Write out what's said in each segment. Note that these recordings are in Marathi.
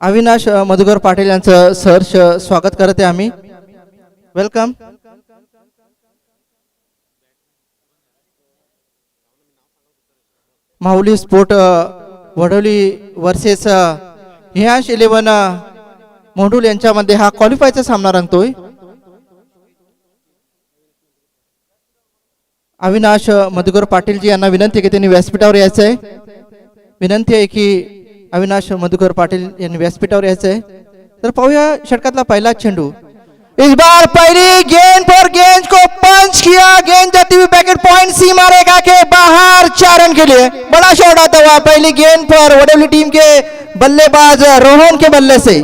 अविनाश मधुकर पाटील यांचं सहर्ष स्वागत करते आम्ही. Welcome. Mahuli sport Vadoli versus Hiyansh 11 Mondul यांच्यामध्ये हा क्वालिफायचा सामना रंगतोय. अविनाश मधुकर पाटील जी यांना विनंती आहे की त्यांनी व्यासपीठावर यायचं आहे. विनंती आहे की अविनाश मधुकर पाटील यांनी व्यासपीठावर यायचं आहे. तर पाहूया षटकातला पहिला चेंडू. इस बार पहली गेंद पर गेंद को पंच किया. गेंद जाती हुई बैकेट पॉइंट सीमा रेखा के बाहर 4 रन के लिए. बड़ा शॉट आता हुआ पहली गेंद पर वडोली टीम के बल्लेबाज रोहन के बल्ले से.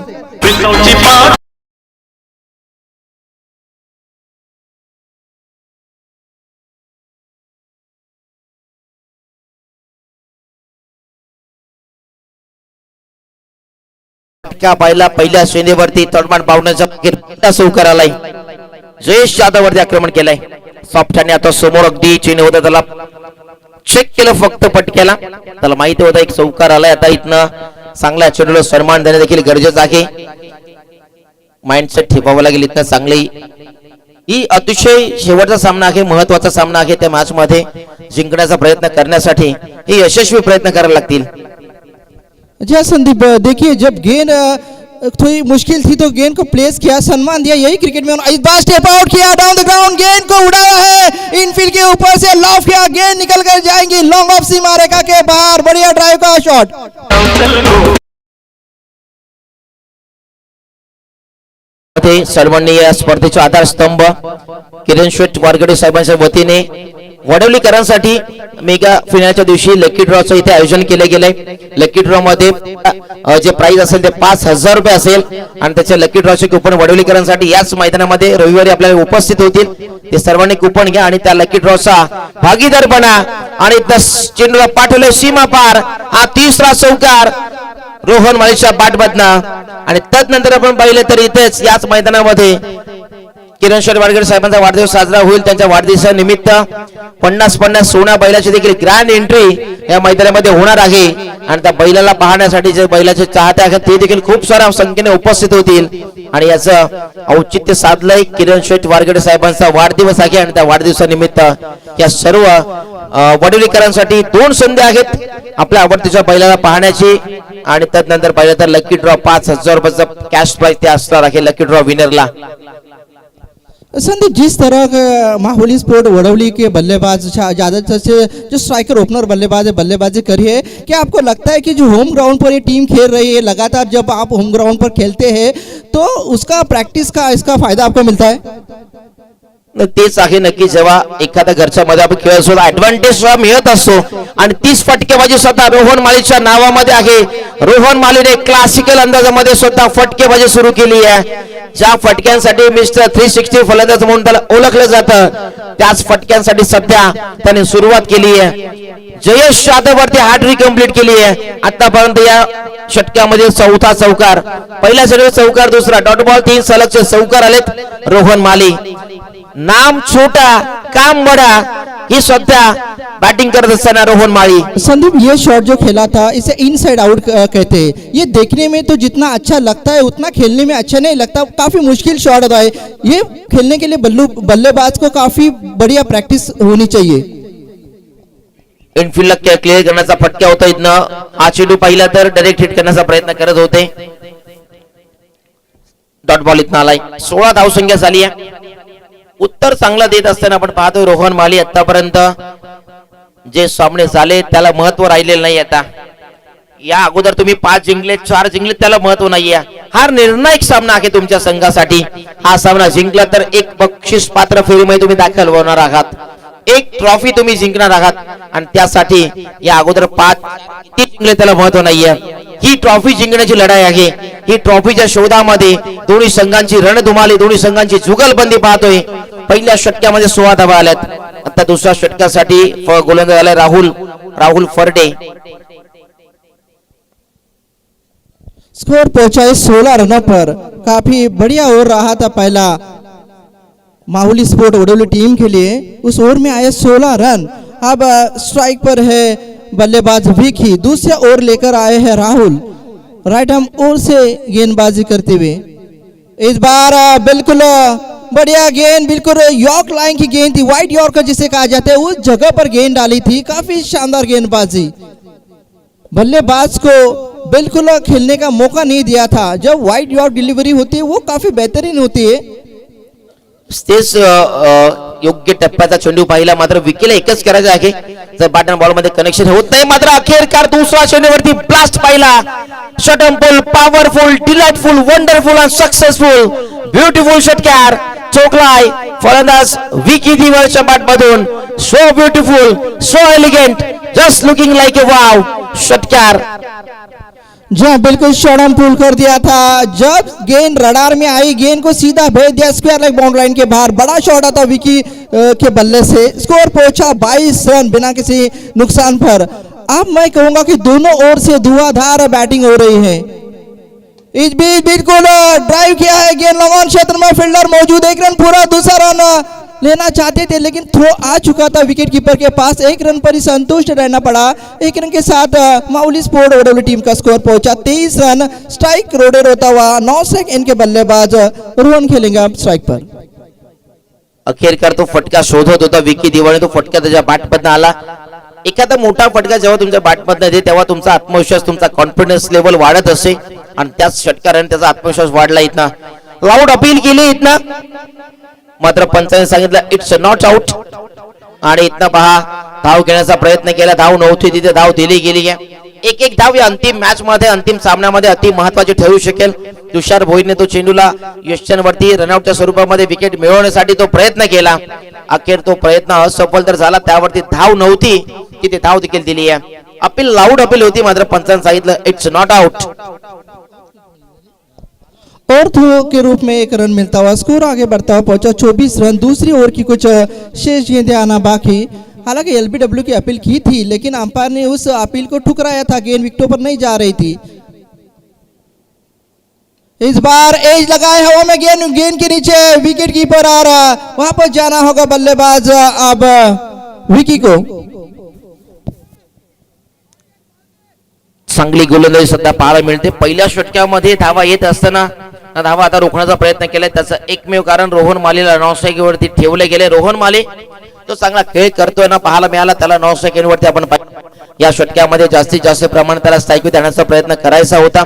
पहिल्या श्रेणीवरती तडमान पावण्याचा सौकार आलाय. जयेश यादव वरती आक्रमण केलंय. सॉफ्टने आता समोर अगदी चेंडू होता, त्याला चेक केलं फक्त पटक्याला. त्याला माहिती होता एक सौकार आलाय. आता इथनं चांगल्या चेंडूला सन्मान देणे देखील गरजेचं आहे. माइंडसेट ठेवावं लागेल इथनं चांगली. ही अतिशय शेवटचा सामना आहे, महत्वाचा सामना आहे. त्या मॅच मध्ये जिंकण्याचा प्रयत्न करण्यासाठी हे यशस्वी प्रयत्न करायला लागतील. जी संदीप, देखिए जब गेंद थोड़ी मुश्किल थी तो गेंद को प्लेस किया, सम्मान दिया. यही क्रिकेट में इस बार स्टेप आउट किया, डाउन द ग्राउंड गेंद को उड़ाया है. इनफील्ड के ऊपर से लॉफ किया, गेंद निकल कर जाएंगी लॉन्ग ऑफ सीमा रेखा के बाहर. बढ़िया ड्राइव का शॉट. सर्वणीय स्पर्धेचे आधारस्तंभ किरण शेठ वारगडे साहेबांच्या वतीने वडवलीकरांसाठी मेगा फिनालच्या दिवशी लकी ड्रॉचं इथे आयोजन केले गेले. लकी ड्रॉ मध्ये जे प्राइज असेल ते 5000 रुपये असेल आणि त्याचे लकी ड्रॉचे कुपन वडवलीकरांसाठी याच मैदानामध्ये रविवारी आपल्याला उपस्थित होतील. ते सर्वांनी कुपन घ्या आणि त्या लकी ड्रॉचा भागीदार बना. आणि 10 चेंडूला पाठवले सीमा पार. हा तिसरा चौकार रोहन माळीच्या बॅटमधनं. आणि त्यानंतर आपण पाहिले तर इथेच याच मैदानामध्ये किरण शेठ वारगडे साहेबांचा वाढदिवस साजरा होईल. त्यांच्या वाढदिवसानिमित्त 50 सोन्या बैलाची देखील ग्रँड एंट्री या मैदानामध्ये होणार आहे. आणि त्या बैलाला पाहण्यासाठी जे बैलाचे चाहते आहेत ते देखील खूप साऱ्या संख्येने उपस्थित होतील. आणि याचं औचित्य साधलंय किरण शेठ वारगडे साहेबांचा वाढदिवस आहे. आणि त्या वाढदिवसानिमित्त या सर्व वडोलीकरांसाठी 2 संधी आहेत आपल्या आवडतीच्या बैलाला पाहण्याची. आणि त्यानंतर पाहिलं तर लकी ड्रॉ 5000 रुपयाचा कॅश प्राइज ते असणार आहे लकी ड्रॉ विनरला. संदीप, जिस तरह के माहुली स्पोर्ट वडोली के बल्लेबाज ज्यादातर से जो स्ट्राइकर ओपनर बल्लेबाज है बल्लेबाजी करी है, क्या आपको लगता है कि जो होम ग्राउंड पर ये टीम खेल रही है, लगातार जब आप होम ग्राउंड पर खेलते हैं तो उसका प्रैक्टिस का इसका फायदा आपको मिलता है? तेच आहे नक्की. जेव्हा एखाद्या घरच्या मध्ये आपण खेळ असतो ऍडव्हान्टेज मिळत असतो. आणि 30 फटकेबाजी स्वतः रोहन माळीच्या नावामध्ये आहे. रोहन माळीने क्लासिकल अंदाजामध्ये स्वतः फटकेबाजी सुरू केली आहे. ज्या फटक्यांसाठी मिस्टर 360 फलंदाज म्हणून त्याला ओळखलं जातं त्याच फटक्यांसाठी सध्या त्याने सुरुवात केली आहे. जयेश यादव वरती हॅट्रिक कंप्लीट केली आहे आतापर्यंत या षटकामध्ये. 4था चौकार, पहिल्या षटकात चौकार, दुसरा डॉट बॉल, 3 सलगचे चौकार आलेत रोहन माळी. नाम छोटा काम बड़ा, ये सध्या बैटिंग करत असताना रोहन माळी. संदीप, ये शॉट जो खेला था इसे इनसाइड आउट कहते हैं. ये देखने में तो जितना अच्छा लगता है उतना खेलने में अच्छा नहीं लगता. काफी मुश्किल शॉट होता है. ये खेलने के लिए बल्लेबाज को काफी बढ़िया प्रैक्टिस होनी चाहिए. इनफील्ड क्लिअर करण्याचा फटका होता इथनं. हा चेंडू पाहिला तर डायरेक्ट हिट करण्याचा प्रयत्न करत होते. डॉट बॉल इथनं आलाय. 16 धावसंख्या झाली आहे. उत्तर चांगला देत असताना आपण पाहतो रोहन माळी आतापर्यंत जे सामने झाले त्याला महत्व राहिलेलं नाही. आता या अगोदर तुम्ही 5 जिंकले 4 जिंकले त्याला महत्व नाहीये. हा निर्णायक सामना आहे तुमच्या संघासाठी. हा सामना जिंकला तर एक बक्षीस पात्र फेरीमध्ये तुम्ही दाखल होणार आहात. एक ट्रॉफी तुम्ही जिंकणार आहात. आणि त्यासाठी या अगोदर 5 जिंकले त्याला महत्व नाहीये. ही ट्रॉफी जिंकण्याची लढाई आहे. ही ट्रॉफीच्या शोधामध्ये दोन्ही संघांची रणधुमाळी, दोन्ही संघांची जुगलबंदी पाहतोय. पहिल्या षटकामध्ये 16 धावा आल्यात. आता दुसऱ्या षटकासाठी गोलंदाज आलाय राहुल फरडे. स्कोर पहुंचा 16 रनों पर. काफी बढ़िया ओवर रहा था पहला माहुली स्पोर्ट वडोली टीम के लिए. उस ओवर में आए 16 रन. अब स्ट्राइक पर है बल्लेबाज विकी. दूसरा ओवर लेकर आए हैं राहुल. राइट हम ओर से गेंदबाजी करते हुए इस बार बिल्कुल बढ़िया गेंद, बिल्कुल यॉर्क लाइन की गेंद थी, वाइट यॉर्कर जिसे कहा जाता है, उस जगह पर गेंद डाली थी। काफी शानदार गेंदबाजी, बल्लेबाज को बिल्कुल खेलने का मौका नहीं दिया था। जब वाइट यॉर्क डिलीवरी होती है वो काफी बेहतरीन होती है। तेच योग्य टप्प्याचा चेंडू पाहिला, मात्र विकीला एकच करायचं आहे, जर बॅटन बॉल मध्ये कनेक्शन होत नाही, मात्र अखेरकार दुसरा चेंडूवरती ब्लास्ट पाहिला। Shot on ball, powerful, delightful, wonderful and successful, beautiful षटकार चोकलाय फलंदाज विकी दिवसच्या बॅट मधून। So beautiful, so elegant, just looking like a wow षटकार। जी हाँ, बिल्कुल शॉट ऑन पुल कर दिया था। जब गेंद रडार में आई, गेंद को सीधा भेज दिया स्क्वायर लेग बाउंड्री लाइन के बाहर। बड़ा शॉट आता विकी के बल्ले से, स्कोर पहुंचा 22 रन बिना किसी नुकसान पर। अब मैं कहूंगा कि दोनों ओर से धुआंधार बैटिंग हो रही है। इस बीच बिल्कुल ड्राइव किया है, गेंद लॉन क्षेत्र में फील्डर मौजूद, एक रन पूरा, दूसरा रन लेना चाहते थे लेकिन थ्रो आ चुका था विकेट कीपर के पास। एक रन पर ही संतुष्ट रहना पड़ा। एक रन के साथ माउली स्पोर्ट ओडब्ल्यू टीम का स्कोर पहुंचा 23 रन। स्ट्राइक रोटेट होता हुआ 9 सेकंड के बल्लेबाज रोहन खेलेंगे अब स्ट्राइक पर। अखेरकार तो फटका शोधत होता विकी दिवाळी, तो फटका त्याच्या बॅटमधनं आला। एखादा मोठा फटका जेव्हा तुमच्या बॅटमधनं येते तेव्हा तुमचा आत्मविश्वास, तुमचा कॉन्फिडन्स लेवल वाढत असते आणि त्याच षटकाराने त्याचा आत्मविश्वास वाढला। इथनं लाऊड अपील केली, इथनं मात्र पंचाने सांगितलं इट्स नॉट आउट आणि इथनं पहा धाव घेण्याचा प्रयत्न केला, धाव नव्हती तिथे धाव दिली गेली आहे। एक एक धाव या अंतिम मॅच मध्ये, अंतिम सामन्यामध्ये अति महत्वाची ठरू शकेल। तुषार भोईरने तो चेंडूला यशवंतवरती रनआउटच्या स्वरूपामध्ये विकेट मिळवण्यासाठी तो प्रयत्न केला, अखेर तो प्रयत्न असफल तर झाला, त्यावरती धाव नव्हती की ते धाव देखील दिली आहे। अपील लाऊड अपील होती, मात्र पंचाने सांगितलं इट्स नॉट आउट और थ्रो के रूप में 1 रन मिलता हुआ स्कोर आगे बढ़ता हुआ पहुंचा 24 रन। दूसरी ओवर की कुछ शेष गेंदें आना बाकी। हालांकि एलबीडब्ल्यू की अपील की थी लेकिन अंपायर ने उस अपील को ठुकराया था, गेंद विकेटों पर नहीं जा रही थी। इस बार एज लगाए हवा में, गेंद के नीचे विकेट कीपर और वापस जाना होगा बल्लेबाज अब विकी को। चांगली गोलंदाजी सध्या पाहायला मिळते। पहिल्या षटकामध्ये धावा येत असताना धावा आता रोखण्याचा प्रयत्न केलाय, त्याचं एकमेव कारण रोहन मालीला 9 सेकंडवरती ठेवले गेले। रोहन माली तो चांगला खेळ करतोय ना पाहायला मिळाला, त्याला 9 सेकंडवरती आपण या षटकामध्ये जास्तीत जास्त प्रमाणात त्याला स्ट्राईक देण्याचा प्रयत्न करायचा होता।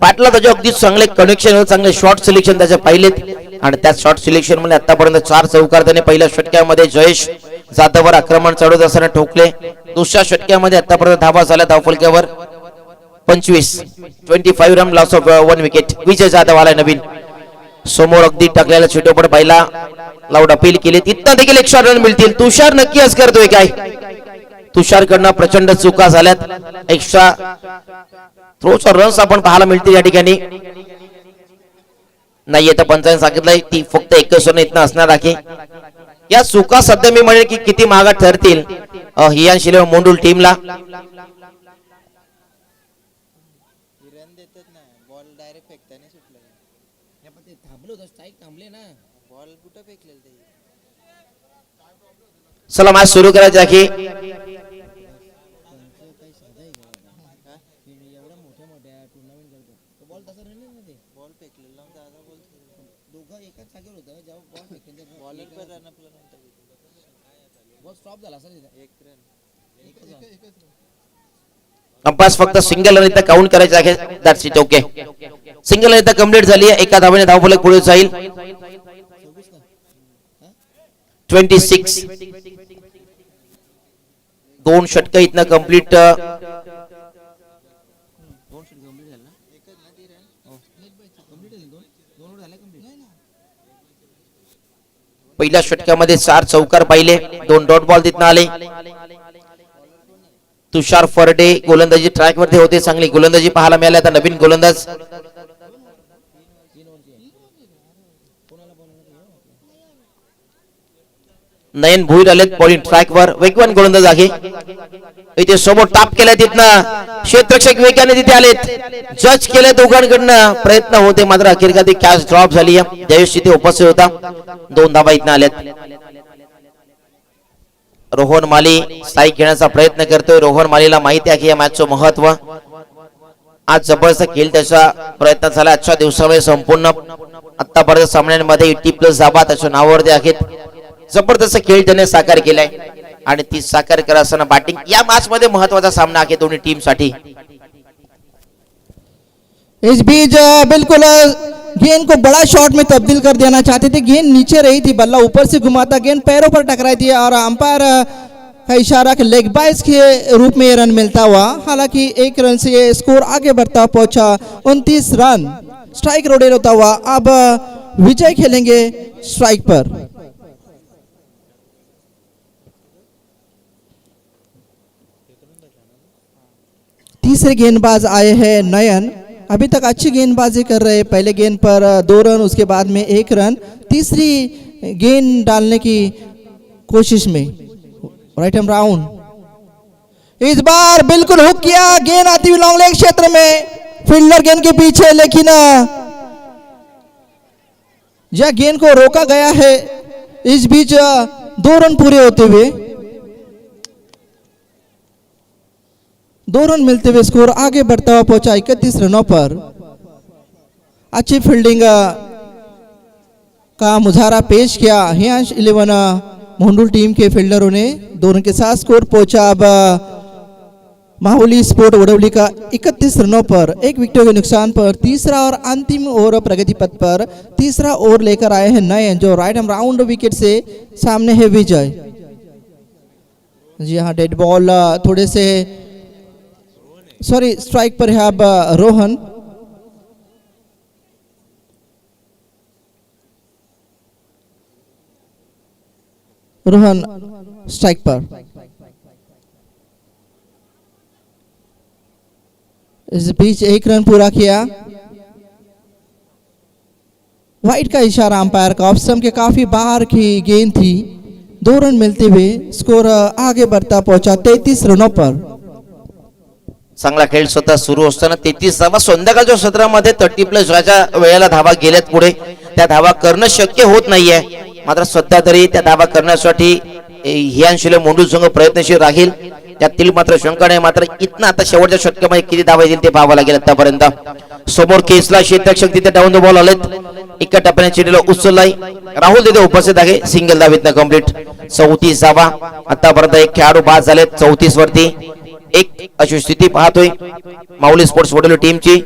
पाटला त्याचे अगदी चांगले कनेक्शन, चांगले शॉट सिलेक्शन त्याचे पाहिलेत आणि त्या शॉट सिलेक्शन मध्ये आतापर्यंत 4 चौकार त्याने पहिल्या षटकामध्ये जयेश जाधववर आक्रमण चढवत असताना ठोकले। दुसऱ्या षटकामध्ये आतापर्यंत धावा झाल्या धावफलकावर 25 run, loss of 1 wicket. Vijay Jadhav आलाय नवीन समोर, अगदी टाकलेला चेंडू पण पहिला लाऊड अपील केली, तिथं देखील 100 रन मिळतील। तुषार नक्की आज करतोय काय? तुषार कडनं प्रचंड चुका झाल्यात। एक्स्ट्रा थ्रोचा रन्स आपण पाहायला मिळतील या ठिकाणी नाही येतं। पंचायत सांगितलंय ती फक्त 21 रन इथनं असणार आहे। या चुका सध्या मी म्हणेल की किती महागात ठरतील हियान शिले मोंडूल टीमला। चला मॅच सुरू करायचं आहे। अंपायर फक्त सिंगल रन इथं काउंट करायचं आहे, that's it, okay. Single run इथं कंप्लीट झाली आहे, एका धावेने धावफलक पुढे जाईल। 26 2 षटक इथनं कंप्लीट। पहिल्या षटकामध्ये 4 चौकार पाहिले, 2 डॉट बॉल तिथनं आले। तुषार फरडे गोलंदाजी ट्रॅक वरती होते, चांगली गोलंदाजी पाहायला मिळाली। आता नवीन गोलंदाज नयन भोईर आलेत बॉलिंग ट्रॅक वर, वेगवान गोलंदाज आहे। इथे समोर टाप केलाय, तिथनं क्षेत्ररक्षक वेगाने तिथे आलेत, जज केले दोघांकडनं प्रयत्न होते, मात्र अखेरकार ती कॅच ड्रॉप झाली आहे। जयेश तिथे उपस्थित होता, 2 धावा इथनं आल्यात। रोहन माली स्ट्राईक घेण्याचा प्रयत्न करतोय। रोहन मालीला माहिती आहे की या मॅचचं महत्व, आज जबरदस्त खेळ त्याचा प्रयत्न झाला आजच्या दिवसामध्ये संपूर्ण आतापर्यंत सामन्यांमध्ये 80+ धावा त्याच्या नावावरती आहेत. जबरदस्त खेळ त्याने साकार केलाय आणि ती साकार करत असताना बॅटिंग या मॅच मध्ये महत्वाचा सामना आहे दोन्ही टीम साठी. इस बीच बिल्कुल गेंद को बड़ा शॉट में तब्दील कर देना चाहते थे. गेंद नीचे रही थी, बल्ला ऊपर से घुमा था, गेंद पैरों पर टकराई थी और अंपायर का इशारा कि लेग बाइस के रूप में ये रन मिलता हुआ. हालांकि 1 रन से ये स्कोर आगे बढ़ता पहुंचा 29 रन. स्ट्राइक रोटेट होता हुआ अब विजय खेलेंगे स्ट्राइक पर. तीसरे गेंदबाज आए हैं नयन. अभी तक अच्छी गेंदबाजी कर रहे हैं. पहले गेंद पर 2 रन, उसके बाद में 1 रन. तीसरी गेंद डालने की कोशिश में राइट हैंड राउंड. इस बार बिल्कुल हुक किया, गेंद आती हुई लॉन्ग लेग क्षेत्र में, फील्डर गेंद के पीछे, लेकिन यह गेंद को रोका गया है. इस बीच 2 रन पूरे होते हुए 2 रन मिलते हुए स्कोर आगे बढ़ता हुआ पहुंचा 31 रनों पर. अच्छी फील्डिंग का मुजाहरा पेश किया हियांश 11 मोहनडुल टीम के फील्डरों ने. 2 रन के साथ स्कोर पहुंचा अब माहुली स्पोर्ट वडवली का 31 रनों पर 1 विकेट के नुकसान पर. तीसरा और अंतिम ओवर प्रगति पथ पर. तीसरा ओवर लेकर आए हैं नयन, जो राइट हैंड राउंड विकेट से सामने है विजय. जी हाँ, डेड बॉल थोड़े से सॉरी स्ट्राइक पर है अब रोहन. रोहन स्ट्राइक पर. इस बीच 1 रन पूरा किया. वाइड का इशारा अंपायर का. ऑफ स्टंप के काफी बाहर की गेंद थी. 2 रन मिलते हुए स्कोर आगे बढ़ता पहुंचा 33 रनों पर. चांगला खेळ स्वतः सुरू असताना 33 धावा संध्याकाळच्या सत्रामध्ये 30+ ज्याच्या वेळेला धावा गेल्यात पुढे त्या धावा करणं शक्य होत नाहीये. मात्र सध्या तरी त्या धावा करण्यासाठी हियांशले मोंडूल संघ प्रयत्नशील राहील, त्यातील मात्र शंका नाही. मात्र इथनं आता शेवटच्या षटकामध्ये किती धावा येतील ते पाहावं लागेल. आतापर्यंत समोर केसला क्षेत्ररक्षक तिथे डाऊन द बॉल आलेत. एका टप्प्याने चेंडूला उचललाय. राहुल तिथे उपस्थित आहे. Single धावीतनं complete. 34 धावा आतापर्यंत एक खेळाडू बाद झालेत 34 वरती. एक अशी स्थिती पाहतोय माऊली स्पोर्ट्स वडोली टीमची.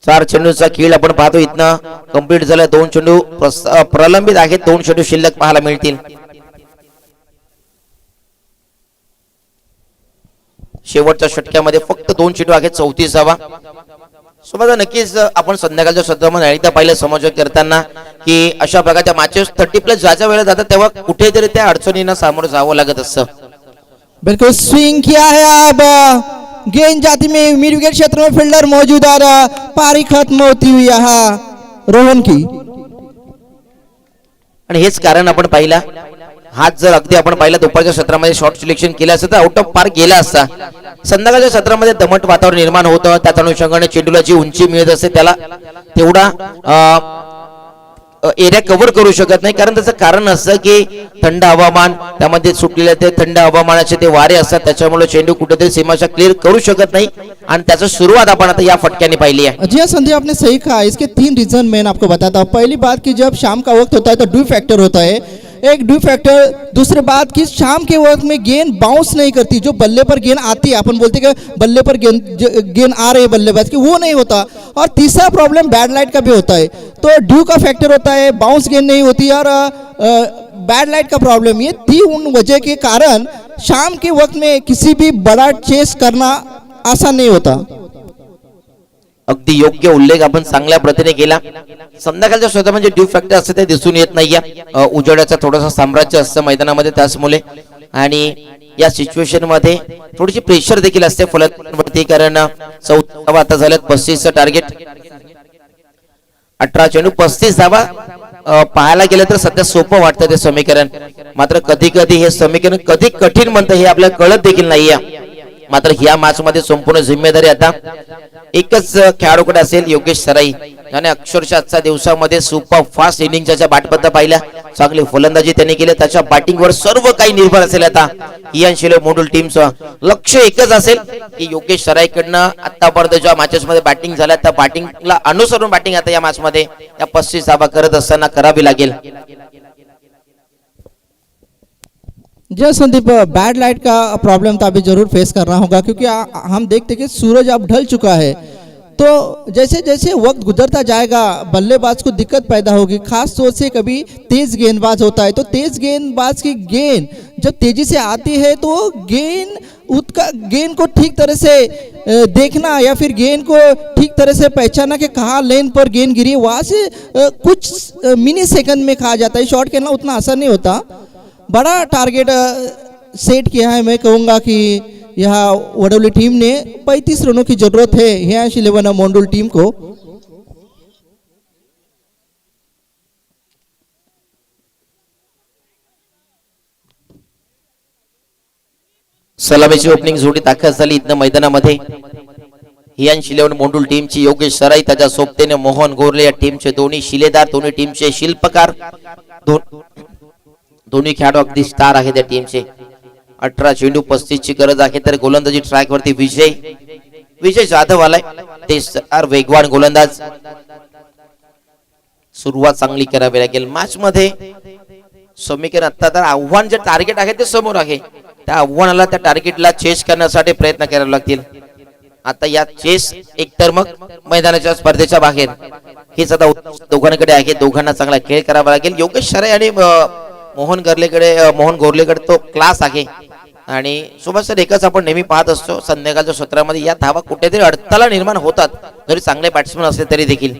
चार चेंडूचा खेळ आपण पाहतो इथनं कंप्लीट झाला. 2 चेंडू प्रलंबित आहेत. 2 चेंडू शिल्लक पाहायला मिळतील. शेवटच्या षटक्यामध्ये फक्त 2 चेंडू आहेत. 34 धावा. सोबत नक्कीच आपण संध्याकाळच्या सत्रामध्ये एकदा पाहिलं समालोचन करताना की अशा प्रकारच्या मॅचेस 30+ ज्याच्या वेळेला जातात तेव्हा कुठेतरी त्या अडचणींना सामोरं जावं लागत असतं. बिल्कुल स्विंग किया है. अब गेंद जाती में मिड विकेट क्षेत्र में फील्डर मौजूद और पारी खत्म होती हुई यहाँ रोहन की. आणि हेच कारण आपण पाहिला. हात जर अगदी आपण पाहिला दुपारच्या सत्रामध्ये शॉर्ट सिलेक्शन केलं असतं तर आउट ऑफ पार्क गेला असता. संध्याकाळच्या सत्रामध्ये दमट वातावरण निर्माण होतं. त्याच अनुषंगाने चेंडूला जी उंची मिळत असते त्याला तेवढा एरिया कव्हर करू शकत नाही. कारण त्याचं कारण असं की थंड हवामान, त्यामध्ये सुटलेले ते थंड हवामानाचे ते वारे असतात, त्याच्यामुळे चेंडू कुठेतरी सीमाशा क्लिअर करू शकत नाही. आणि त्याची सुरुवात आपण आता या फटक्याने पाहिली आहे. जी हाँ संदीप, आपने सही कहा. इसके 3 रीजन मैं आपको बताता हूँ. पहली बात कि जब शाम का वक्त होता है तो ड्यू फैक्टर होता है, एक ड्यू फैक्टर. दूसरी बात कि शाम के वक्त में गेंद बाउंस नहीं करती. जो बल्ले पर गेंद आती है, अपन बोलते कि बल्ले पर गेंद आ रही है बल्लेबाज की, वो नहीं होता. और तीसरा प्रॉब्लम बैड लाइट का भी होता है. तो ड्यू का फैक्टर होता है, बाउंस गेंद नहीं होती और बैड लाइट का प्रॉब्लम. ये 3 वजह के कारण शाम के वक्त में किसी भी बड़ा चेस करना आसान नहीं होता. अगदी योग्य उल्लेख आपण चांगल्या प्रतीने केला. संध्याकाळच्या स्वतः म्हणजे ड्यू फॅक्टर असते ते दिसून येत नाहीये. उजेडाचा थोडासा साम्राज्य असतं मैदानामध्ये त्याचमुळे. आणि या सिच्युएशन मध्ये थोडीशी प्रेशर देखील असते फलंदाजांवरती. कारण 14 धावा आता झाल्यात. 35 चं टार्गेट. 18 चेंडू 35 धावा. पाहायला गेलं तर सध्या सोपं वाटतं ते समीकरण. मात्र कधी कधी हे समीकरण कधी कठीण म्हणतं हे आपल्याला कळत देखील नाहीये. मात्र ह्या मॅच मध्ये संपूर्ण जिम्मेदारी आता एकच खेळाडूकडे असेल, योगेश सराई. आणि अक्षरशः आजच्या दिवसामध्ये सुपर फास्ट इनिंगच्या बाटबद्ध पाहिल्या. चांगली फलंदाजी त्यांनी केली. त्याच्या बॅटिंगवर सर्व काही निर्भर असेल. आता इयान शिले मोडूल टीमचं लक्ष एकच असेल की योगेश सराईकडनं आतापर्यंत ज्या मॅचेस मध्ये बॅटिंग झाल्या त्या बॅटिंगला अनुसरून बॅटिंग आता या मॅच मध्ये या 35 धावा करत असताना करावी लागेल. जी संदीप, बैड लाइट का प्रॉब्लम तो अभी जरूर फेस करना होगा, क्योंकि हम देखते कि सूरज अब ढल चुका है, तो जैसे जैसे वक्त गुजरता जाएगा बल्लेबाज को दिक्कत पैदा होगी. खास तौर से कभी तेज गेंदबाज होता है तो तेज गेंदबाज की गेंद जब तेजी से आती है तो गेंद को ठीक तरह से देखना या फिर गेंद को ठीक तरह से पहचाना कि कहाँ लेन पर गेंद गिरी, वहाँ से कुछ मिनी सेकंड में कहा जाता है. शॉट खेलना उतना आसान नहीं होता. बड़ा टारगेट सेट किया है. मैं कहूँगा कि यहाँ वडोली टीम ने 35 रनों की जरूरत है यहाँ 11 मोंडुल टीम को. सलामीची ओपनिंग जोडी दाखल झाली इथं मैदानामध्ये. हियान 11 मोंडुल टीमची योगेश सराई, त्याच्या सोबतीने मोहन गोरले या टीमचे दोन्ही शिलेदार, दोन्ही टीमचे शिल्पकार, दोन्ही खेळाडू अगदी स्टार आहेत त्या टीमचे. 18 चेंडू 35 ची गरज आहे. तर गोलंदाजी ट्रॅक वरती विजय जाधव आलाय. ते वेगवान गोलंदाज. सुरुवात चांगली करावी लागेल मॅच मध्ये. समीकरण आता तर आव्हान जे टार्गेट आहे ते समोर आहे. त्या आव्हानाला त्या टार्गेटला चेस करण्यासाठी प्रयत्न करावे लागतील. आता या चेस एकतर मग मैदानाच्या स्पर्धेच्या बाहेर हेच आता दोघांकडे आहे. दोघांना चांगला खेळ करावा लागेल. योगेश सराई आणि मोहन गोरलेकडे तो क्लास आहे. आणि सुभाष सर, एकच आपण नेहमी पाहत असतो संध्याकाळच्या सत्रामध्ये या धावा कुठेतरी अडथळा निर्माण होतात, जरी चांगले बॅट्समन असले तरी देखील.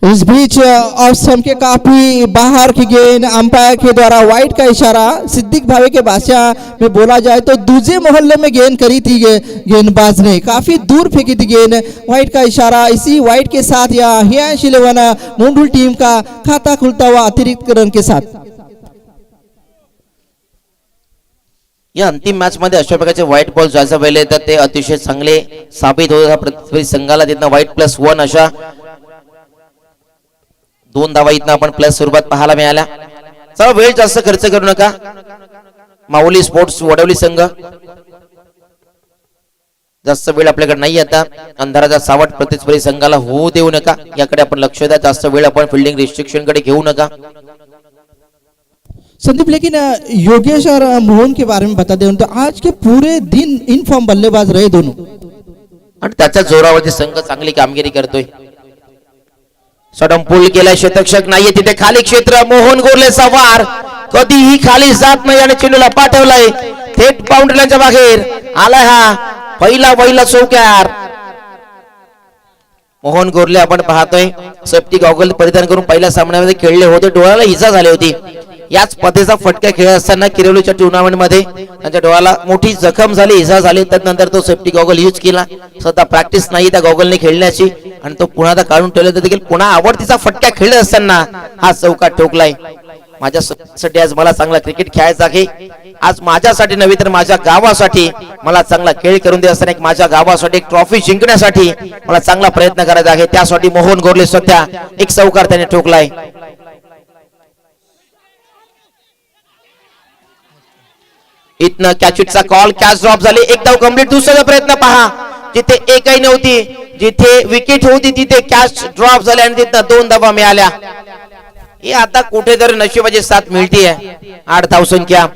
इस बीच ऑफ स्टंप के काफी बाहर की गेंद अंपायर के द्वारा वाइड का इशारा. सिद्दीक भावे के भाषा में बोला जाए तो दूसरे मोहल्ले में गेंद करी थी गेंदबाज ने, काफी दूर फेंकी थी गेंद. वाइड का इशारा. इसी वाइड के साथ यहाँ 11 मोंडुल टीम का खाता खुलता हुआ अतिरिक्त रन के साथ. या अंतिम मॅच मध्ये अशा प्रकारचे व्हाईट बॉल जायचा पहिले तर ते अतिशय चांगले साबित होत. प्रतिस्पर्धी संघाला तिथं व्हाईट +1 अशा 2 धावा इथं आपण प्लस स्वरूपात पाहायला मिळाल्या. चला, वेळ जास्त खर्च करू नका. माऊली स्पोर्ट्स वडवली संघ, जास्त वेळ आपल्याकडे नाही. आता अंधाराचा सावट प्रतिस्पर्धी संघाला होऊ देऊ नका, याकडे आपण लक्ष द्या. जास्त वेळ आपण फिल्डिंग रिस्ट्रिक्शन कडे घेऊ नका. संदीप, लेकिन योगेश और मोहन के बारे में बता दें तो आज के पूरे दिन इन फॉर्म बल्लेबाज रहे दोनों, आणि त्याच्या जोरावरती संघ चांगली कामगिरी करतोय. सडम पूल केलाय, शतक्षक नाहीये तिथे. खाली क्षेत्र, मोहन गोरलेचा वार कधीही खाली जात नाही आणि चेंडूला पाठवलाय थेट बाउंड्रीच्या बाहेर आलाय. हा पहिला चौकार. मोहन गोरले आपण पाहतोय सेफ्टी गॉगल परिधान करून पहिल्या सामन्यामध्ये खेळले होते. डोळ्याला इजा झाली होती. याच पद्धतीचा फटका खेळत असताना किरवलीच्या टुर्नामेंट मध्ये त्यांच्या डोळ्याला मोठी जखम झाली, इजा झाली. त्यानंतर तो सेफ्टी गॉगल यूज केला. स्वतः प्रॅक्टिस नाही त्या गॉगलने खेळण्याची आणि तो पुन्हा काढून ठेवला तर देखील पुन्हा आवडतीचा फटका खेळत असताना हा चौका ठोकलाय. माझ्यासाठी आज मला चांगला क्रिकेट खेळायचा आहे. आज माझ्यासाठी नव्हे तर माझ्या गावासाठी मला चांगला खेळ करून देत असताना माझ्या गावासाठी एक ट्रॉफी जिंकण्यासाठी मला चांगला प्रयत्न करायचा आहे. त्यासाठी मोहन गोरले सध्या एक चौकार त्याने ठोकलाय. इथनं कॅचचा कॉल, कॅच ड्रॉप झाली. एक धाव कंप्लीट. दुसरा प्रयत्न पहा, जिथे एकही नव्हती, जिथे विकेट होती तिथे कॅच ड्रॉप झाले आणि तिथं 2 धावा मिळाल्या. हे आता कुठेतरी नशिबाची साथ मिळतीये. 8 धावसंख्या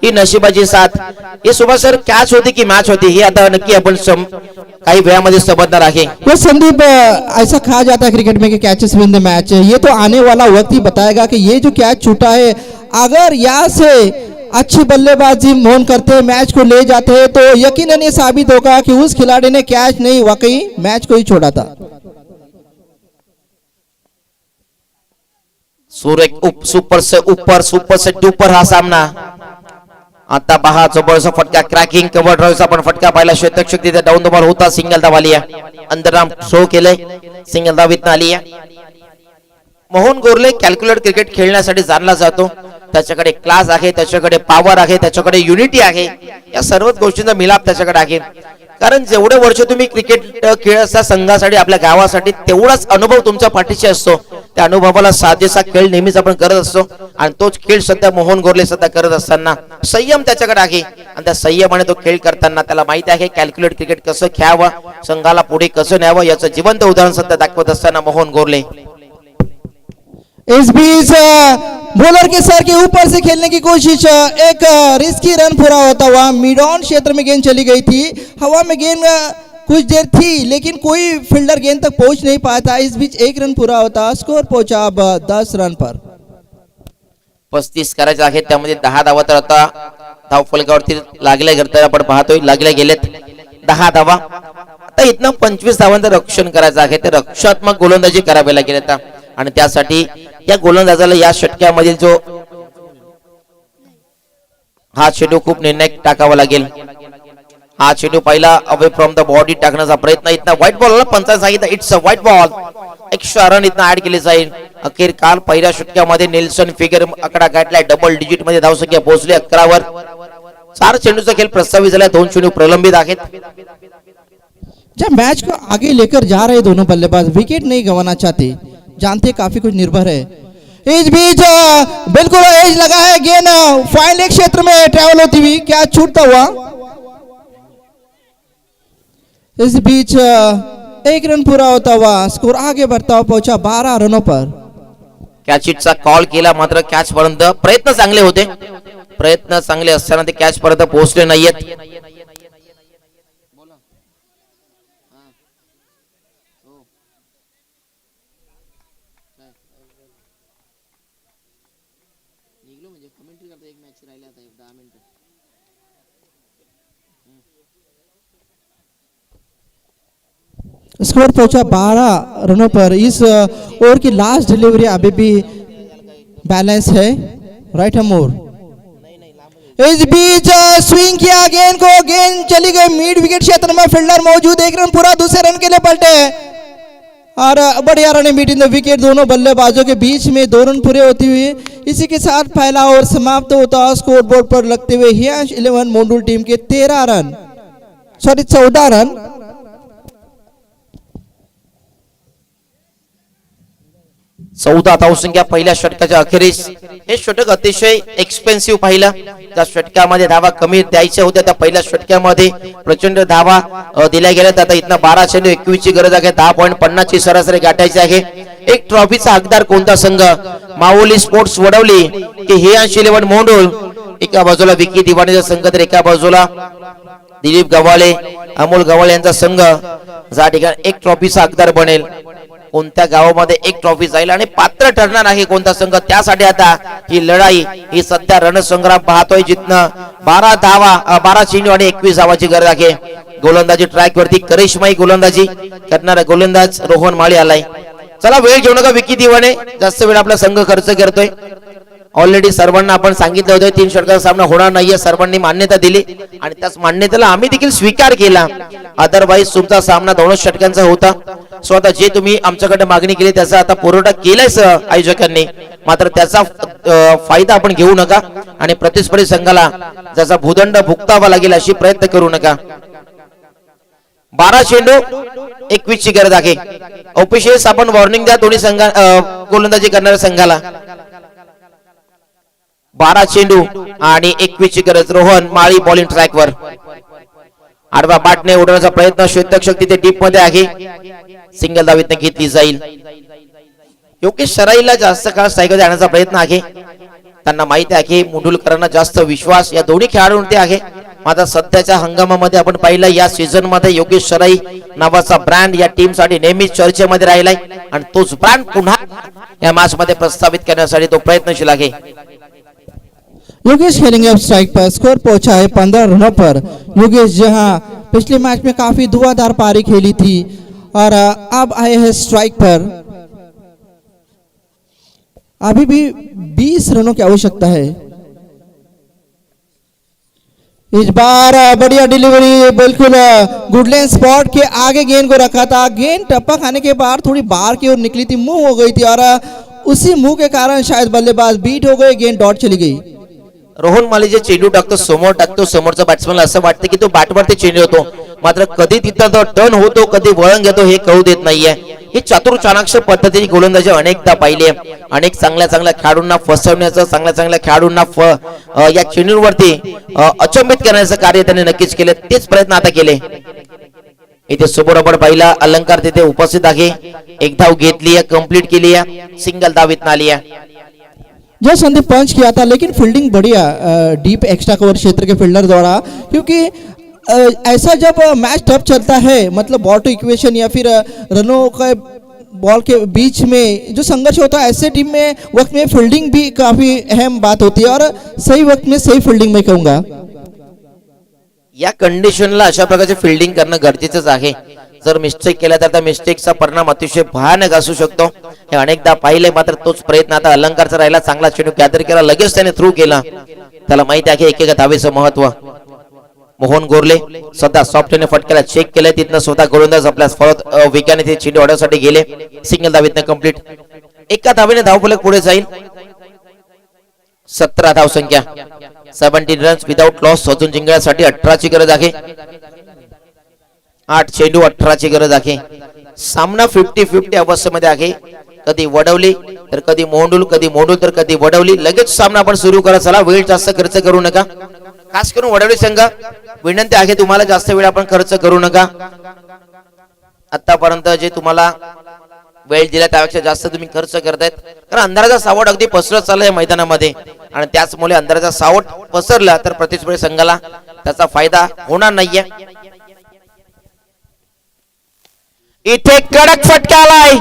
ही नशिबाची साथ. हे सुभाष सर, कॅच होती की मॅच होती हे आता नक्की आपण काही वेळामध्ये समजणार आहे. तो संदीप, ऐसा कहा जाता है क्रिकेट में कि कैचेस विन द मैच. ये तो आने वाला वक्त ही बताएगा कि ये जो कैच छूटा है, अगर यहाँ से अच्छी बल्लेबाजी मोहन करते मैच को ले जाते हैं तो यकीनन ये साबित होगा कि उस खिलाड़ी ने कैच नहीं, वाकई मैच को ही छोड़ा था. सुपर से डुपर हा सामना. आता पहा, जबरदस्त फटका, क्रॅकिंग कव्हर ड्राईव्हचा आपण फटका पाहिला. शतक तिथे डाऊन द बॉल होता. सिंगल धाव आली आहे. अंतराम शो केलंय. सिंगल धाव इथं आली आहे. मोहन गोरले कॅल्क्युलेट क्रिकेट खेळण्यासाठी जाणला जातो. त्याच्याकडे क्लास आहे, त्याच्याकडे पॉवर आहे, त्याच्याकडे युनिटी आहे. या सर्वच गोष्टींचा मिलाप त्याच्याकडे आहे. कारण जेवढे वर्ष तुम्ही क्रिकेट खेळाचा संघासाठी आपल्या गावासाठी तेवढाच अनुभव तुमच्या पाठीशी असतो. त्या अनुभवाला साजेसा खेळ नेहमीच आपण करत असतो आणि तोच खेळ सध्या मोहन गोरले सध्या करत असताना संयम त्याच्याकडे आहे आणि त्या संयमाने तो खेळ करताना त्याला माहिती आहे कॅल्क्युलेट क्रिकेट कसं खेळावं, संघाला पुढे कसं न्यावं याचं जिवंत उदाहरण सध्या दाखवत असताना मोहन गोरले. इस बीच बॉलर के सर के ऊपर से खेलने की कोशिश, एक रिस्की रन पूरा होता हुआ मिड ऑन क्षेत्र में गेंद चली गई थी. हवा में गेंद कुछ देर थी लेकिन कोई फील्डर गेंद तक पहुंच नहीं पाया था. इस बीच एक रन पूरा होता, स्कोर पहुंचा अब 10 रन पर. 35 करायचे आहेत, त्यामध्ये 10 धावा तर आता धावफलकावरती लागल्या करता आपण पाहतोय लागल्या गेलेत 10 धावा. आता इथनं 25 धावांचं रक्षण करायचं आहे, ते रक्षात्मक गोलंदाजी करावी लागेल आता आणि त्यासाठी या गोलंदाजाला या षटक्यामधील जो हा चेंडू खूप निर्णायक टाकावा लागेल. हा चेंडू पहिला अवे फ्रॉम द बॉडी टाकण्याचा प्रयत्न, इथं व्हाईट बॉलला 50 सांगितलं, it's a white ball. Extra run इथं ऍड केली जाईल. अखेर काल पहिल्या षटक्यामध्ये नेल्सन फिगर आकडा गाठलाय, डबल डिजिट मध्ये धावसंख्या पोहोचली 11 वर. 4 चेंडूचा खेळ प्रस्तावित झाला, 2 चेंडू प्रलंबित आहेत. जब मैच को आगे लेकर जा रहे दोनों बल्लेबाज विकेट नहीं गंवाना चाहते, जानते काफी कुछ निर्भर है. इस बीच बिल्कुल एज लगा है, गेंद फाइन लेग क्षेत्र में ट्रैवल होती हुई क्या छूटता हुआ. इस बीच 1 रन पूरा होता हुआ, स्कोर आगे बढ़ता हुआ पहुंचा 12 रनों पर. कॅच हिटचा कॉल केला, मात्र कॅच पर्यंत प्रयत्न चांगले होते, प्रयत्न चांगले असताना ते कॅच पर्यंत पोहोचले नाहीयेत. स्कोर पहुंचा 12 रनों पर. इस ओवर की लास्ट डिलीवरी अभी भी बैलेंस है, राइट हैंड मोर. इस बीच स्विंग किया गेंद को, गेंद चली गई मिड विकेट क्षेत्र में, फील्डर मौजूद, 1 रन पूरा, दूसरे रन के लिए पलटे और बढ़िया run meet in the wicket. दोनों बल्लेबाजों के बीच में 2 रन पूरे होती हुई इसी के साथ पहला ओवर समाप्त होता. स्कोर बोर्ड पर लगते हुए हियांश 11 मोंडुल टीम के 13 रन, सॉरी 14 रन. 14 धावसंख्या पहिल्या षटकाच्या अखेरीस. हे षटक अतिशय एक्सपेन्सिव्ह पाहिलं. ज्या षटकामध्ये धावा कमी द्यायच्या होत्या त्या पहिल्या षटकामध्ये प्रचंड धावा दिल्या गेल्या. आता इथनं 12 चेंडू 21 ची गरज आहे, 10.50 ची सरासरी गाठायची आहे. एक ट्रॉफीचा हकदार कोणता संघ? माऊली स्पोर्ट्स वडवली की हियांश 11 मोंडुल. एका बाजूला विकी दिवाणीचा संघ तर एका बाजूला दिलीप गव्हाळे, अमोल गव्हाळे यांचा संघ. ज्या ठिकाणी एक ट्रॉफीचा हकदार बनेल, कोणत्या गावामध्ये एक ट्रॉफी जाईल आणि पात्र ठरणार आहे कोणता संघ, त्यासाठी आता ही लढाई, ही सध्या रणसंग्राम पाहतोय. जिथनं 12 धावा, 12 चेंडू आणि 21 धावाची गरज आहे. गोलंदाजी ट्रॅक वरती करिश्माई गोलंदाजी करणारा गोलंदाज रोहन माळी आलाय. चला वेळ घेऊ नका विकी दिवाणे, जास्त वेळ आपला संघ खर्च करतोय. ऑलरेडी सर्वांना आपण सांगितलं होतं 3 षटकांचा सामना होणार नाहीये, सर्वांनी मान्यता दिली आणि त्याच मान्यतेला आम्ही देखील स्वीकार केला. अदरवाईज तुमचा सामना 2 षटकांचा होता. सो आता जे तुम्ही आमच्याकडे मागणी केली त्याचा आता पुरवठा केलाय आयोजकांनी, मात्र त्याचा फायदा आपण घेऊ नका आणि प्रतिस्पर्धी संघाला ज्याचा भूदंड भुगतावा लागेल अशी प्रयत्न करू नका. 12 चेंडू 21 ची गरज आहे. ऑफिशियल्स आपण वॉर्निंग द्या दोन्ही संघा गोलंदाजी करणाऱ्या संघाला. 12 चेंडू आणि 21 ची गरज. रोहन माळी बॉलिंग ट्रॅकवर. आडवा बाटने उडवण्याचा प्रयत्न, श्वेतक्षक तिथे डीप मध्ये आहे, सिंगल धावीत घेतली जाईल. योगेश सराईला जास्त काळ सायकल आणण्याचा प्रयत्न आहे. त्यांना माहिती आहे की मुंडुलकरांना जास्त विश्वास या दोन्ही खेळाडूंवरती आहे. मात्र सध्याच्या हंगामामध्ये आपण पाहिलं या सीझन मध्ये योगेश सराई नावाचा ब्रँड या टीम साठी नेहमीच चर्चेमध्ये राहिलाय आणि तोच ब्रँड पुन्हा या मॅच मध्ये प्रस्तावित करण्यासाठी तो प्रयत्नशील आहे. योगेश खेलेंगे अब स्ट्राइक पर. स्कोर पहुंचा है 15 रनों पर. योगेश जहां पिछले मैच में काफी धुआंधार पारी खेली थी और अब आए हैं स्ट्राइक पर. अभी भी 20 रनों की आवश्यकता है. इस बार बढ़िया डिलीवरी, बिल्कुल गुडलैंड स्पॉट के आगे गेंद को रखा था. गेंद टप्पा खाने के बाद थोड़ी बाहर की ओर निकली थी, मुंह हो गई थी और उसी मुंह के कारण शायद बल्लेबाज बीट हो गए, गेंद डॉट चली गई. रोहन माली जे चेंडू टाकतो समोर टाकतो, समोरचा बॅट्समॅन असं वाटतं की तो बॅटवरती चेंडू होतो, मात्र कधी तिथं तो टर्न होतो, कधी वळण घेतो हे कळू देत नाहीये. ही चातुर चाणाक्ष पद्धतीने गोलंदाजी अनेकदा पाहिली आहे. अनेक चांगल्या खेळाडूंना फसवण्याचं, चांगल्या खेळाडूंना या चेंडूवरती अचंबित करण्याचं कार्य त्यांनी नक्कीच केले. तेच प्रयत्न आता केले. इथे सुबोरबड पहिला अलंकार तिथे उपस्थित आहे. एक धाव घेतली आहे, कंप्लीट केली आहे, सिंगल धाव इथं आली आहे. जो संदीप पंच किया था, लेकिन फील्डिंग बढ़िया डीप एक्स्ट्रा कवर क्षेत्र के फील्डर द्वारा, क्योंकि ऐसा जब मैच टफ चलता है, मतलब बॉल टू इक्वेशन या फिर रनों का बॉल के बीच में जो संघर्ष होता है, ऐसे टीम में वक्त में फील्डिंग भी काफी अहम बात होती है और सही वक्त में सही फील्डिंग मैं कहूँगा. या कंडिशनला अशा प्रकारचे फील्डिंग करणं गरजेचंच आहे. जर मिस्टेक केला तर त्या मिस्टेकचा परिणाम अतिशय भयानक असू शकतो. हे अनेकदा पाहिले, मात्र तोच प्रयत्न आता अलंकारचा राहिला. चांगला चेंडू गॅदर केला, लगेच त्याने थ्रू केला. त्याला माहिती आहे एकेका धावेचं महत्व. मोहन गोरले स्वतः सॉफ्टने फटक्याला चेक केलं, तिथनं स्वतः गोलंदाज आपल्या विकेटने ते चेंडू अडवण्यासाठी गेले. सिंगल धावेतनं कंप्लीट. एका धावेने धावफलक पुढे जाईल. 17 धाव संख्या, 17 रन्स विदाउट लॉस अजून जिंकण्यासाठी 18 ची गरज आहे. 8 चेंडू 18 ची गरज आहे. सामना 50-50 अवस्थेमध्ये आहे. कधी वडवली तर कधी मोंडूल, कधी मोंडूल तर कधी वडवली. लगेच सामना आपण सुरू करा. चला, वेळ जास्त खर्च करू नका. खास करून वडवली संघ विनंती आहे, तुम्हाला जास्त वेळ आपण खर्च करू नका. आतापर्यंत जे तुम्हाला वेळ दिला त्यापेक्षा जास्त तुम्ही खर्च करतायत, कारण अंधाराचा सावट अगदी पसरत चाललाय मैदानामध्ये आणि त्याचमुळे अंधाराचा सावट पसरला तर प्रतिस्पर्धी संघाला त्याचा फायदा होणार नाहीये. इथे कडक फटका आलाय.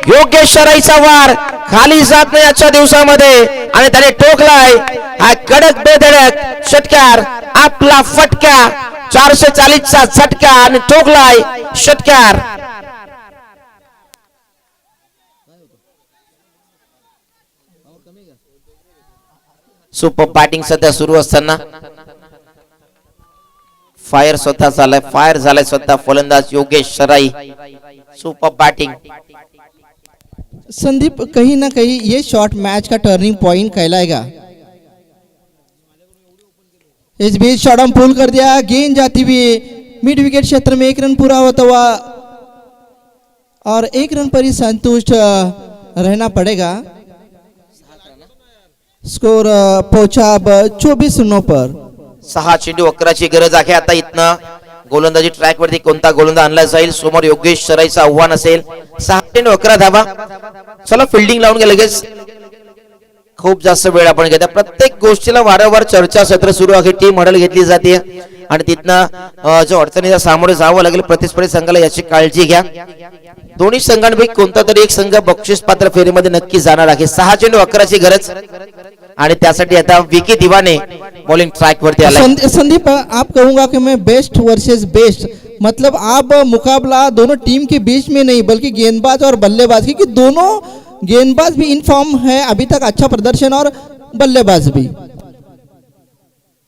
योगेश शराईचा वार खाली जात नाही आजच्या दिवसामध्ये आणि त्याने टोकलाय. हा कडक बेधडक षटकार, आपला फटका 440 चा झटका आणि टोकलाय षटकार. सुपर बॅटिंग सध्या सुरू असताना फायर स्वतः झालाय, फायर झालाय स्वतः फलंदाज योगेश शराई. Super batting. संदीप, कहीं ना कहीं ये शॉट मैच का टर्निंग पॉइंट कहलाएगा. इस बीच शॉट हम पुल कर दिया, गेंद जाती हुई मिड विकेट क्षेत्र में 1 रन पूरा होता हुआ और 1 रन पर ही संतुष्ट रहना पड़ेगा. स्कोर पहुंचा अब 24 रनों पर. 6 चेंडू 11 ची गरज आहे. आता इथनं गोलंदाजी ट्रॅक वरती कोणता गोलंदाज आणला जाईल? समोर योगेश शराईचं आव्हान असेल. 6 चेंडू 11 धावा. चला, फिल्डिंग लावून गेलं. लगेच खूप जास्त वेळ आपण घेता. प्रत्येक गोष्टीला वारंवार चर्चासत्र सुरू आहे. टीम हडल घेतली जाते आणि तिथनं जो अडचणीला सामोरे जावं लागेल प्रतिस्पर्धी संघाला, याची काळजी घ्या. दोन्ही संघांपैकी कोणता तरी एक संघ बक्षीस पात्र फेरीमध्ये नक्की जाणार आहे. 6 चेंडू 11 ची गरज आणि त्यासाठी आता विकी दिवाने बॉलिंग ट्रैक वरती आला. संदीप, आप कहूंगा कि मैं बेस्ट वर्सेस बेस्ट, मतलब आप मुकाबला दोनों टीम के बीच में नहीं बल्कि गेंदबाज और बल्लेबाज, क्योंकि दोनों गेंदबाज भी इन फॉर्म है अभी तक, अच्छा प्रदर्शन, और बल्लेबाज भी.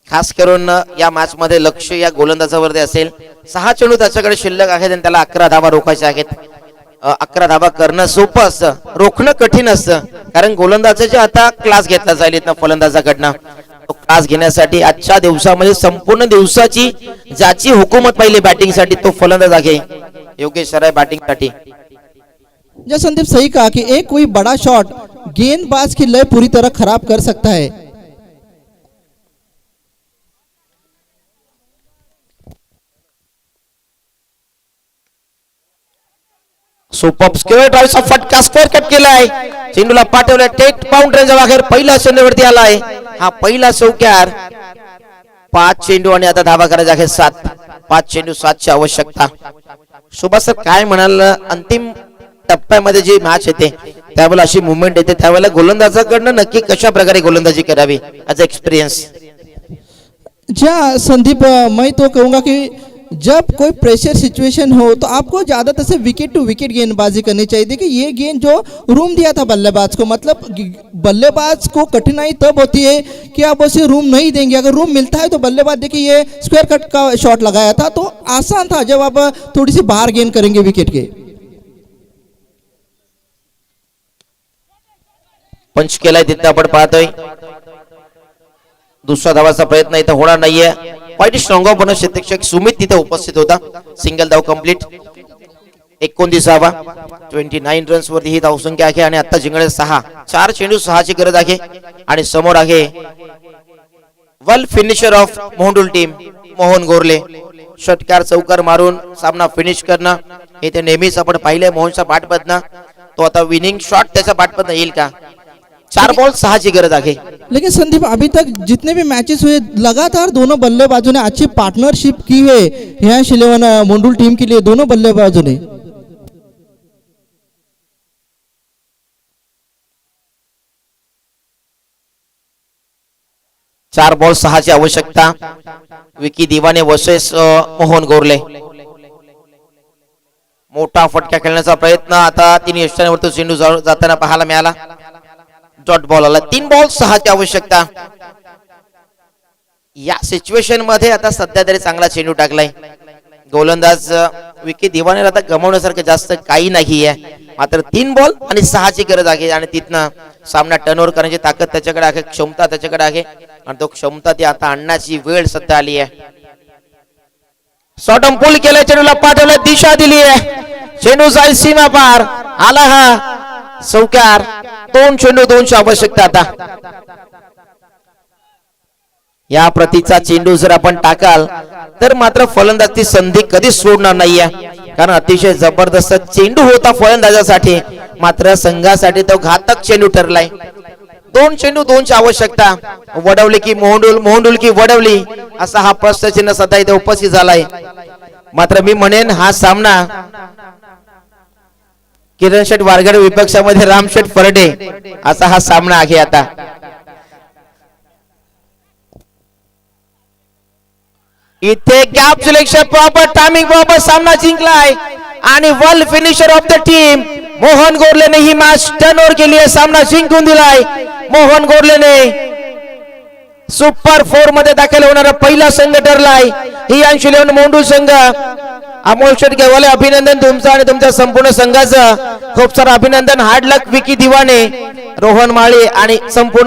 खास करून या मॅच मध्ये लक्ष या गोलंदाजावरती असेल. 6 चेंडू त्याच्याकडे शिल्लक आहेत आणि त्याला 11 धावा रोखायच्या आहेत. 11 धावा करणं सोपं असतं, रोखणं कठीण असतं, कारण गोलंदाजाचे आता क्लास घेतला जाईल इथं फलंदाजाकडनं. तो क्लास घेण्यासाठी आजच्या दिवसामध्ये संपूर्ण दिवसाची ज्याची हुकूमत पाहिली बॅटिंग साठी तो फलंदाज आहे योगेश शराई बॅटिंग साठी. जो संदीप सही कहा कि एक कोई बड़ा शॉट गेंदबाज की लय पूरी तरह खराब कर सकता है. सुपर स्क्वेअर ड्राइव्हचा फटका स्क्वेअर कट केलाय. चेंडूला पाठवलाय टेट बाउंड्रीच्या बाहेर. पहिला चेंडूवरती आलाय. हा पहिला चौकार. 5 चेंडू आणि आता धावा करायच्या आहेत 7. 5 चेंडू 7 ची आवश्यकता. सुभाष सर, काय म्हणाल? अंतिम टप्प्यामध्ये जी मॅच येते त्यावेळेला अशी मुवमेंट येते, त्यावेळेला गोलंदाजाकडनं नक्की कशा प्रकारे गोलंदाजी करावी ॲज एक्सपिरियन्स? ज्या संदीप, मैं तो कहूंगा कि जब कोई प्रेशर सिचुएशन हो तो आपको ज़्यादातर से विकेट टू विकेट गेंदबाजी करनी चाहिए. देखिए, ये गेंद जो रूम दिया था बल्लेबाज को, मतलब बल्लेबाज को कठिनाई तब होती है कि आप उसे रूम नहीं देंगे. अगर रूम मिलता है तो बल्लेबाज, देखिए ये स्क्वायर कट का शॉट लगाया था तो आसान था जब आप थोड़ी सी बाहर गेंद करेंगे विकेट के. पंच केलाय तिथं आपण पाहतोय. दुसरा धावाचा प्रयत्न इथं होणार नाहीये. क्वाइट स्ट्रॉंग ऑफ क्षेत्ररक्षक सुमित तिथे उपस्थित होता. सिंगल धाव कंप्लीट. 29वा 29 रन्स वरती ही धावसंख्या आहे आणि आता जिंकणे 6. 4 चेंडू 6 ची गरज आहे आणि समोर आहे well finisher of Mohandul team Mohan Gorle. षटकार चौकार मारून सामना फिनिश करणं हे ते नेहमीच आपण पाहिले. मोहनचा पाठपदना तो आता विनिंग शॉट त्याचा पाठपदना येईल का? 4 बॉल 6 ची गरज आहे. लेकिन संदीप अभी तक जितने भी मैचेस हुए लगातार दोनों बल्लेबाजों ने अच्छी पार्टनरशिप की है यहाँ 11 मोंडुल टीम के लिए दोनों बल्लेबाजों ने. 4 बॉल 6 ची आवश्यकता. विकी दिवाने वर्सेस मोहन गोरले. मोठा फटका खेळण्याचा प्रयत्न आता 3 यष्टांवरती चेंडू जाताना पाहायला मिळाला. डॉट बॉल आला. 3 बॉल 6 ची आवश्यकता. या सिच्युएशन मध्ये आता सध्या तरी चांगला चेंडू टाकलाय गोलंदाज विकी दिवाने. आता गमावण्यासारखं जास्त काही नाही आहे. मात्र 3 बॉल आणि 6 ची गरज आहे आणि तिथनं सामना टर्नओव्हर करण्याची ताकद त्याच्याकडे आहे, क्षमता त्याच्याकडे आहे आणि तो क्षमता ती आता आणण्याची वेळ सध्या आली आहे. शॉटम पुल केलं, चेंडूला पाठवलं, दिशा दिली आहे. चेंडू जाईल सीमा पार. आला हा चौकार. 2 चेंडू 2 ची आवश्यकता आता. या प्रतीचा चेंडू जर आपण टाकाल तर मात्र फलंदाजची संधी कधीच सोडणार नाहीये, कारण अतिशय जबरदस्त चेंडू होता फलंदाजासाठी. मात्र संघासाठी तो घातक चेंडू ठरलाय. 2 चेंडू 2 ची आवश्यकता. वडवली की मोहनडुल, मोहनडुल की वडवली असा हा प्रश्नचिन्ह सध्या इथे उपस्थित झालाय. मात्र मी म्हणेन हा सामना किरण शेठ वारगड विपक्षामध्ये रामशेठ फरडे असा हा सामना आहे. आता इथे गॅप सिलेक्शन प्रॉपर टायमिंग बरोबर सामना जिंकलाय आणि well finisher of the team Mohan गोरलेने ही मॅच टर्नओव्हर केली आहे. सामना जिंकून दिलाय मोहन गोरलेने. सुपर 4 मध्ये दाखल होणारा पहिला संघ ठरलाय ही 11 मोंडू संघ. अमोल शेटगेवाले अभिनंदन तुमचं आणि तुमच्या संपूर्ण संघाचं. खूप सारं अभिनंदन. हार्ड लक विकी दिवाने, रोहन माळी आणि संपूर्ण